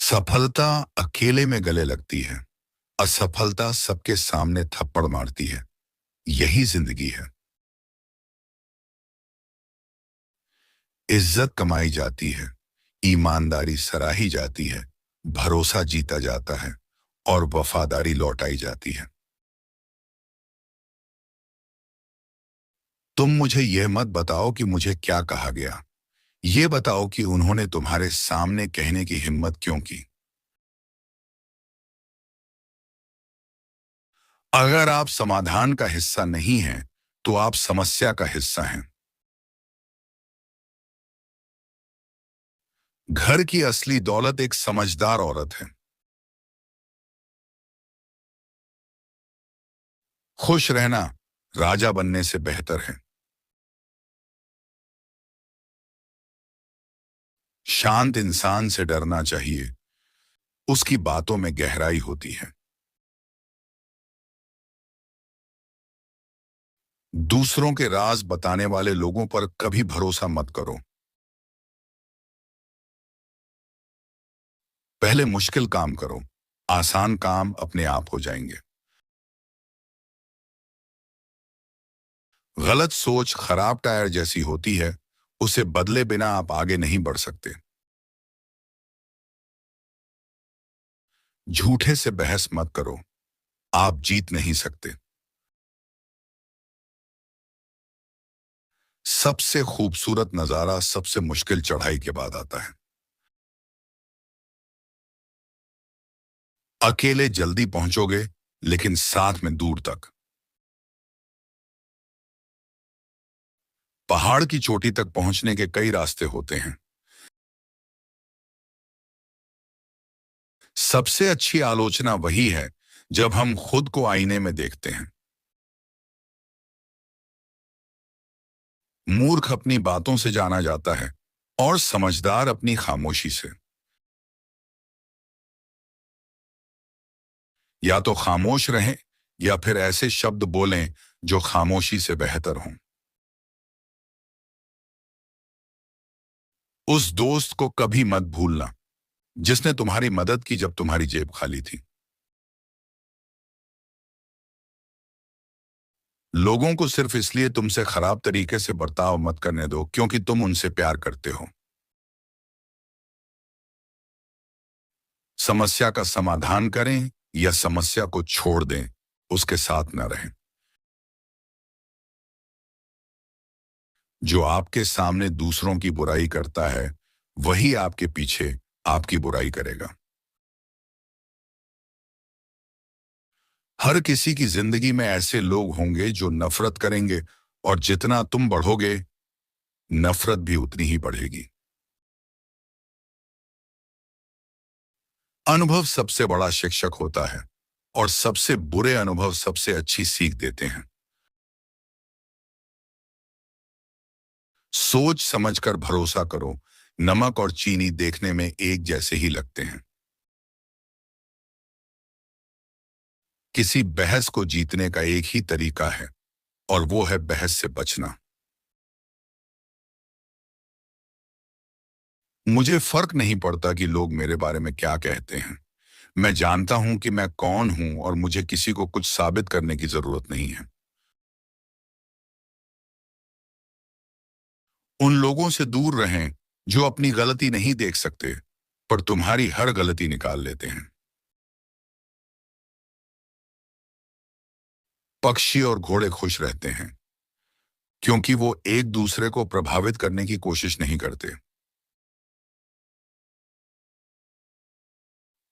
सफलता अकेले में गले लगती है। असफलता सबके सामने थप्पड़ मारती है। यही जिंदगी है। इज्जत कमाई जाती है, ईमानदारी सराही जाती है, भरोसा जीता जाता है और वफादारी लौटाई जाती है। तुम मुझे यह मत बताओ कि मुझे क्या कहा गया। ये बताओ कि उन्होंने तुम्हारे सामने कहने की हिम्मत क्यों की। अगर आप समाधान का हिस्सा नहीं हैं, तो आप समस्या का हिस्सा हैं। घर की असली दौलत एक समझदार औरत है। खुश रहना राजा बनने से बेहतर है। शांत इंसान से डरना चाहिए। उसकी बातों में गहराई होती है। दूसरों के राज बताने वाले लोगों पर कभी भरोसा मत करो। पहले मुश्किल काम करो। आसान काम अपने आप हो जाएंगे। गलत सोच खराब टायर जैसी होती है। उसे बदले बिना आप आगे नहीं बढ़ सकते। झूठे से बहस मत करो। आप जीत नहीं सकते। सबसे खूबसूरत नजारा सबसे मुश्किल चढ़ाई के बाद आता है। अकेले जल्दी पहुंचोगे, लेकिन साथ में दूर तक। पहाड़ की चोटी तक पहुंचने के कई रास्ते होते हैं। सबसे अच्छी आलोचना वही है जब हम खुद को आईने में देखते हैं। मूर्ख अपनी बातों से जाना जाता है और समझदार अपनी खामोशी से। या तो खामोश रहें या फिर ऐसे शब्द बोलें जो खामोशी से बेहतर हों। उस दोस्त को कभी मत भूलना जिसने तुम्हारी मदद की जब तुम्हारी जेब खाली थी। लोगों को सिर्फ इसलिए तुमसे खराब तरीके से बर्ताव मत करने दो क्योंकि तुम उनसे प्यार करते हो। समस्या का समाधान करें या समस्या को छोड़ दें, उसके साथ न रहें। जो आपके सामने दूसरों की बुराई करता है, वही आपके पीछे आपकी बुराई करेगा। हर किसी की जिंदगी में ऐसे लोग होंगे जो नफरत करेंगे, और जितना तुम बढ़ोगे, नफरत भी उतनी ही बढ़ेगी। अनुभव सबसे बड़ा शिक्षक होता है, और सबसे बुरे अनुभव सबसे अच्छी सीख देते हैं। सोच समझकर भरोसा करो। नमक और चीनी देखने में एक जैसे ही लगते हैं। किसी बहस को जीतने का एक ही तरीका है, और वो है बहस से बचना। मुझे फर्क नहीं पड़ता कि लोग मेरे बारे में क्या कहते हैं। मैं जानता हूं कि मैं कौन हूं और मुझे किसी को कुछ साबित करने की जरूरत नहीं है। उन लोगों से दूर रहें जो अपनी गलती नहीं देख सकते, पर तुम्हारी हर गलती निकाल लेते हैं। पक्षी और घोड़े खुश रहते हैं क्योंकि वो एक दूसरे को प्रभावित करने की कोशिश नहीं करते।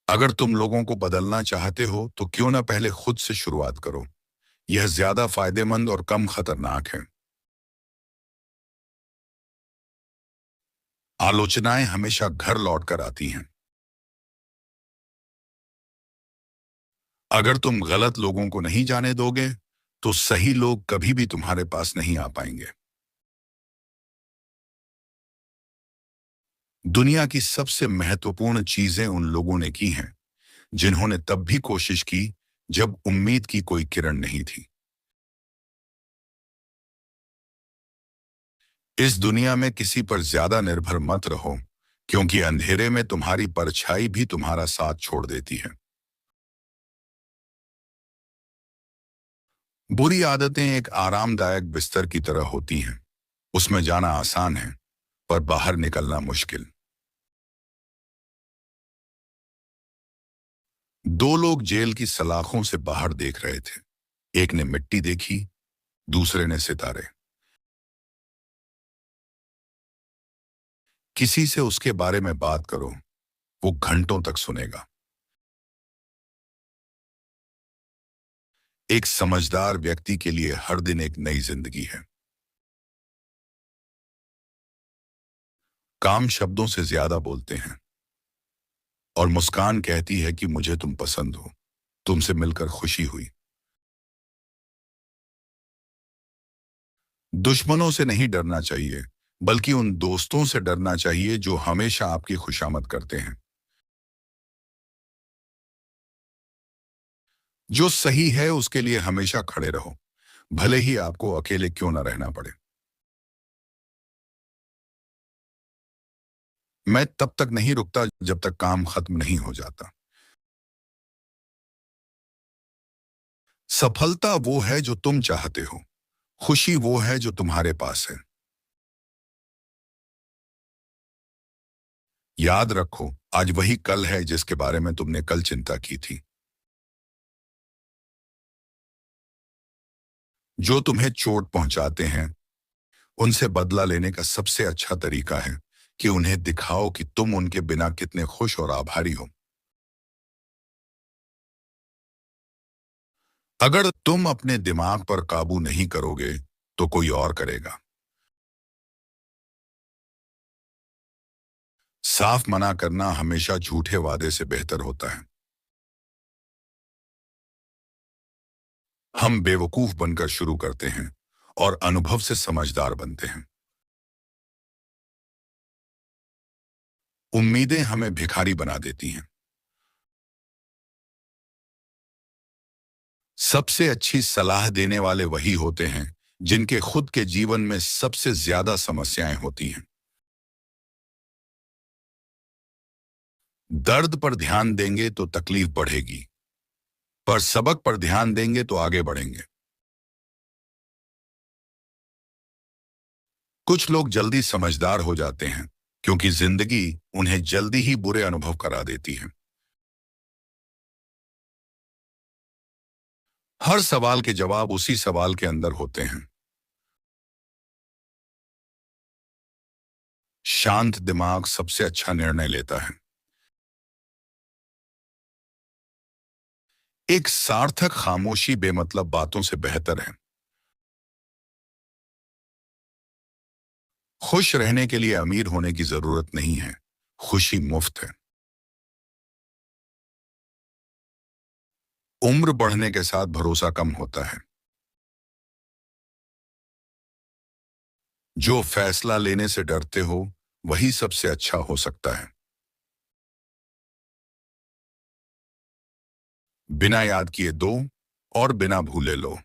अगर तुम लोगों को बदलना चाहते हो तो क्यों ना पहले खुद से शुरुआत करो। यह ज्यादा फायदेमंद और कम खतरनाक है। आलोचनाएं हमेशा घर लौट कर आती हैं। अगर तुम गलत लोगों को नहीं जाने दोगे, तो सही लोग कभी भी तुम्हारे पास नहीं आ पाएंगे। दुनिया की सबसे महत्वपूर्ण चीजें उन लोगों ने की हैं जिन्होंने तब भी कोशिश की जब उम्मीद की कोई किरण नहीं थी। इस दुनिया में किसी पर ज्यादा निर्भर मत रहो, क्योंकि अंधेरे में तुम्हारी परछाई भी तुम्हारा साथ छोड़ देती है। बुरी आदतें एक आरामदायक बिस्तर की तरह होती हैं। उसमें जाना आसान है, पर बाहर निकलना मुश्किल। दो लोग जेल की सलाखों से बाहर देख रहे थे। एक ने मिट्टी देखी, दूसरे ने सितारे। किसी से उसके बारे में बात करो, वो घंटों तक सुनेगा। एक समझदार व्यक्ति के लिए हर दिन एक नई जिंदगी है। काम शब्दों से ज्यादा बोलते हैं, और मुस्कान कहती है कि मुझे तुम पसंद हो, तुमसे मिलकर खुशी हुई। दुश्मनों से नहीं डरना चाहिए, बल्कि उन दोस्तों से डरना चाहिए जो हमेशा आपकी खुशामद करते हैं। जो सही है उसके लिए हमेशा खड़े रहो, भले ही आपको अकेले क्यों न रहना पड़े। मैं तब तक नहीं रुकता जब तक काम खत्म नहीं हो जाता। सफलता वो है जो तुम चाहते हो, खुशी वो है जो तुम्हारे पास है। याद रखो, आज वही कल है जिसके बारे में तुमने कल चिंता की थी। जो तुम्हें चोट पहुंचाते हैं, उनसे बदला लेने का सबसे अच्छा तरीका है कि उन्हें दिखाओ कि तुम उनके बिना कितने खुश और आभारी हो। अगर तुम अपने दिमाग पर काबू नहीं करोगे, तो कोई और करेगा। साफ मना करना हमेशा झूठे वादे से बेहतर होता है। हम बेवकूफ बनकर शुरू करते हैं और अनुभव से समझदार बनते हैं। उम्मीदें हमें भिखारी बना देती हैं। सबसे अच्छी सलाह देने वाले वही होते हैं जिनके खुद के जीवन में सबसे ज्यादा समस्याएं होती हैं। दर्द पर ध्यान देंगे तो तकलीफ बढ़ेगी, पर सबक पर ध्यान देंगे तो आगे बढ़ेंगे। कुछ लोग जल्दी समझदार हो जाते हैं क्योंकि जिंदगी उन्हें जल्दी ही बुरे अनुभव करा देती है। हर सवाल के जवाब उसी सवाल के अंदर होते हैं। शांत दिमाग सबसे अच्छा निर्णय लेता है। एक सार्थक खामोशी बेमतलब बातों से बेहतर है। खुश रहने के लिए अमीर होने की जरूरत नहीं है, खुशी मुफ्त है। उम्र बढ़ने के साथ भरोसा कम होता है। जो फैसला लेने से डरते हो, वही सबसे अच्छा हो सकता है। बिना याद किए दो और बिना भूले लो।